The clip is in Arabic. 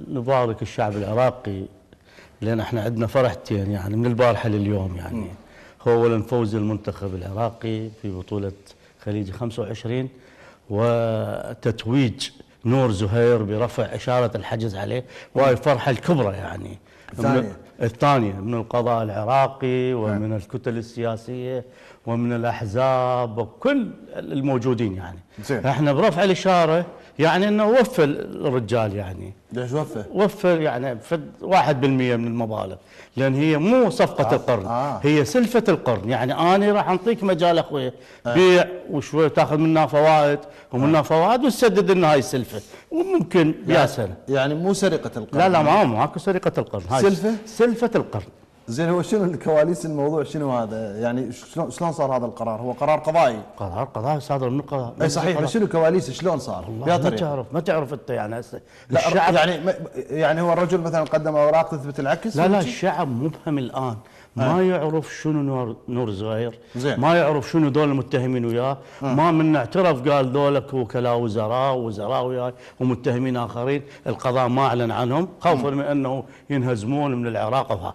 نبارك الشعب العراقي، لان احنا عندنا فرحتين يعني من البارحه لليوم يعني. هو اولا فوز المنتخب العراقي في بطوله خليج 25، وتتويج نور زهير برفع اشاره الحجز عليه، وهي الفرحه الكبرى يعني. الثانيه من القضاء العراقي ومن الكتل السياسيه ومن الاحزاب وكل الموجودين يعني. احنا برفع الاشاره يعني انه وفى الرجال يعني. ليش وفى؟ وفى يعني في 1% من المبالغ، لان هي مو صفقه القرن، هي سلفه القرن. يعني انا راح اعطيك مجال اخوي بيع وشوي تاخذ منها فوائد ومنها فوائد وتسدد لنا هاي السلفه، وممكن يا سنه. يعني مو سرقه القرن؟ لا لا ماكو سرقه القرن، هاي سلفه؟ سلفه القرن. زين، هو شنو الكواليس الموضوع؟ شنو هذا يعني؟ شلون صار هذا القرار؟ هو قرار قضائي؟ قرار قضائي صادر من القضاء. اي صحيح، شنو الكواليس؟ شلون صار؟ ما تعرف انت يعني هسه الشعب يعني هو الرجل مثلا قدم اوراق تثبت العكس؟ لا الشعب مبهم الان، ما يعرف شنو نور زهير، ما يعرف شنو دول المتهمين وياه. ما من اعترف قال دولك وكلاء وزراء وياي ومتهمين اخرين، القضاء ما اعلن عنهم خوفا من انه ينهزمون من العراق.